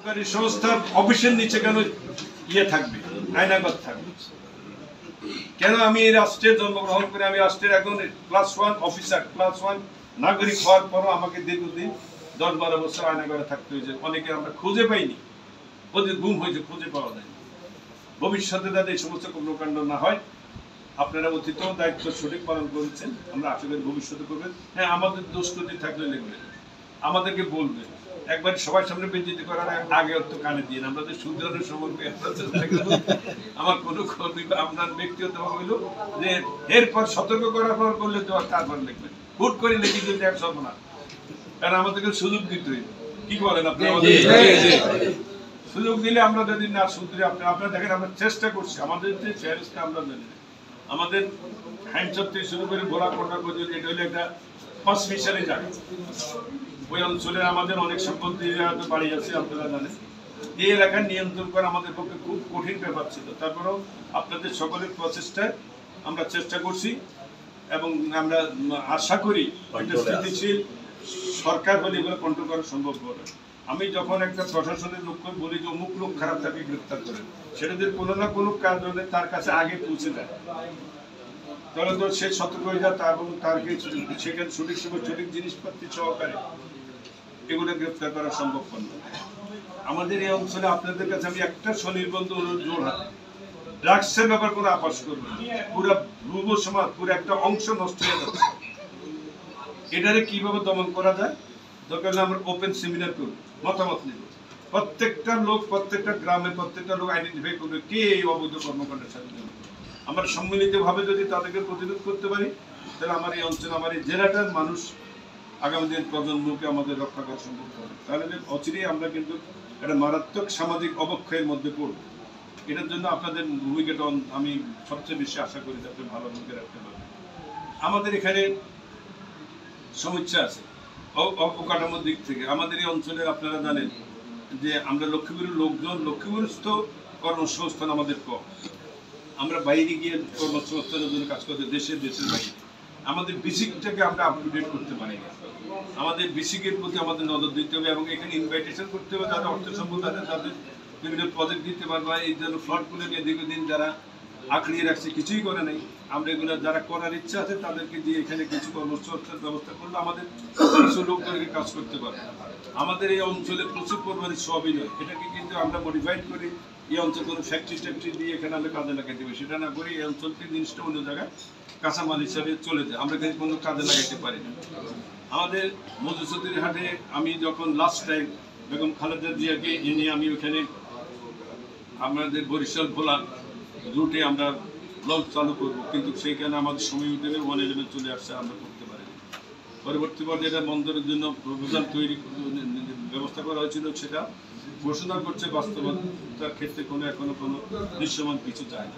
সরকারি সংস্থার অফিসের নিচে কেন ইয়ে থাকবে, আয়নাগর থাকবে? কেন আমি এই রাষ্ট্রে জন্মগ্রহণ করে আমি রাষ্ট্রের এখন ক্লাস 1 অফিসার, ক্লাস 1 নাগরিক হওয়ার পরও আমাকে দীর্ঘদিন 10-12 বছর আয়নাগরে থাকতে হয়েছে। অনেকে আমরা খুঁজে পাইনি, ওদের গুম হয়েছে, খুঁজে পাওয়া যায়। ভবিষ্যতে যাতে এই সমস্ত কর্মকাণ্ড না হয়, আপনারা অতীতেও দায়িত্ব সঠিক পালন করেছেন, আমরা আশা করি ভবিষ্যতে করবেন। হ্যাঁ, আমাদের দোষ ত্রুটি থাকলে লিখবে, আমাদেরকে বলবে। একবার সবার সামনে বেজ্জতি করার আগে তো কানে দিয়ে আমরা তো শুধরানোর সময় আমার কোনো কর্মী বা আপনার ব্যক্তিগতভাবে হইল যে এরপর সতর্ক করার পর করলে তো তারপর লিখবেন, হুট করে লিখে দিতে এক সর্বনা। কারণ আমাদেরকে সুযোগ দিতে হইবে। কি বলেন আপনি? সুযোগ দিলে আমরা যদি না শুধরে আপনারা দেখেন, আমরা চেষ্টা করছি। আমাদের যে ফেরেস্তা আমরা জানি, আমাদের হ্যান্ডসপ থেকে শুরু করে ভোলা কোটা পর্যন্ত এটা হলো একটা পাঁচমিশালি জায়গা। ওই অঞ্চলে আমাদের অনেক সম্পত্তি বাড়ি আছে, আপনারা জানেন। এই এলাকা নিয়ন্ত্রণ করা আমাদের পক্ষে খুব কঠিন ব্যাপার ছিল। তারপরেও আপনাদের সকলের প্রচেষ্টায় আমরা চেষ্টা করছি এবং আমরা আশা করি স্থিতিশীল সরকার হলে এগুলো কন্ট্রোল করা সম্ভব হবে। আমি যখন একটা প্রশাসনের লোককে বলি যে অমুক লোক খারাপ তাকে গ্রেফতার করেন, সেটা যদি কোনো না কোনো কারণে তার কাছে আগে পৌঁছে যায়, তাহলে তো সে সতর্ক হয়ে যায় এবং তাকে সেখানে সঠিক সময় সঠিক জিনিসপত্র সহকারে এগুলো গ্রেফতার করা সম্ভব নয়। আমাদের এই অঞ্চলে আপনাদের কাছে আমি একটা স্বনির্বন্ধ অনুরোধ জোর হাতে, ড্রাগসের ব্যাপার কোনো আপোষ করবেন না। পুরো যুব সমাজ, পুরো একটা অংশ নষ্ট হয়ে যাচ্ছে। এটারে কিভাবে দমন করা যায়, দরকার হলে আমরা ওপেন সেমিনার করব, মতামত নেব। প্রত্যেকটা লোক, প্রত্যেকটা গ্রামে প্রত্যেকটা লোক আইডেন্টিফাই করবে কে এই অবৈধ কর্মকাণ্ডের সাথে জড়িত। আমরা সম্মিলিতভাবে যদি তাদেরকে প্রতিরোধ করতে পারি, তাহলে আমার এই অঞ্চল, আমার এই জেলাটার মানুষ আগামী দিন প্রজন্মকে আমাদের রক্ষা করা সম্ভব হবে। তাহলে অচিরেই আমরা কিন্তু একটা মারাত্মক সামাজিক অবক্ষয়ের মধ্যে পড়ব। এটার জন্য আপনাদের ভূমিকাটা আমি সবচেয়ে বেশি আশা করি যাতে ভালো ভূমিকা রাখতে পারবেন। আমাদের এখানে সমস্যা আছে অবকাঠামোর দিক থেকে। আমাদের এই অঞ্চলে আপনারা জানেন যে আমরা লক্ষ্মীপুরের লোকজন, লক্ষ্মীপুরস্থ কর্মসংস্থান আমাদের কম। আমরা বাইরে গিয়ে কর্মসংস্থানের জন্য কাজ করতে, দেশের বাইরে। আমাদের বেসিকটাকে আমরা আপ টু ডেট করতে পারি না। আমাদের বেসিকের প্রতি আমাদের নজর দিতে হবে এবং এখানে ইনভাইটেশন করতে হবে যারা অর্থ সম্পদ আছে, তাদের বিভিন্ন প্রজেক্ট দিতে পারবো। এই জন্য ফ্লডগুলো নিয়ে দীর্ঘদিন যারা আঁকড়িয়ে রাখছে, কিছুই করে নাই, আমরা এগুলো যারা করার ইচ্ছা আছে তাদেরকে দিয়ে এখানে কিছু কর্মসংস্থানের ব্যবস্থা করলে আমাদের কিছু লোকদেরকে কাজ করতে পারবে। আমাদের এই অঞ্চলে প্রচুর পরিমাণে সোয়াবিন হয়, এটাকে কিন্তু আমরা মডিফাইড করি এই অঞ্চল কোনো ফ্যাক্টরি দিয়ে এখানে আমরা কাজে লাগাইতে পারি। সেটা না করি এই অঞ্চল থেকে জিনিসটা অন্য জায়গায় কাঁচামাল হিসাবে চলে যায়, আমরা কিন্তু কোনো কাজে লাগাইতে পারি না। আমাদের মধুচৌধুরী হাটে আমি যখন লাস্ট টাইম বেগম খালেদা জিয়াকে নিয়ে আমি ওখানে আমাদের বরিশাল ভোলা রুটে আমরা লঞ্চ চালু করবো, কিন্তু সেইখানে আমাদের সময় উঠে 111 চলে আসছে, আমরা করতে পারি। পরবর্তী পর্যায়ে এটা বন্দরের জন্য প্রপোজাল তৈরি ব্যবস্থা করা হয়েছিল, সেটা ঘোষণা করছে, বাস্তবতার ক্ষেত্রে এখনো কোনো দৃশ্যমান কিছু চায় না।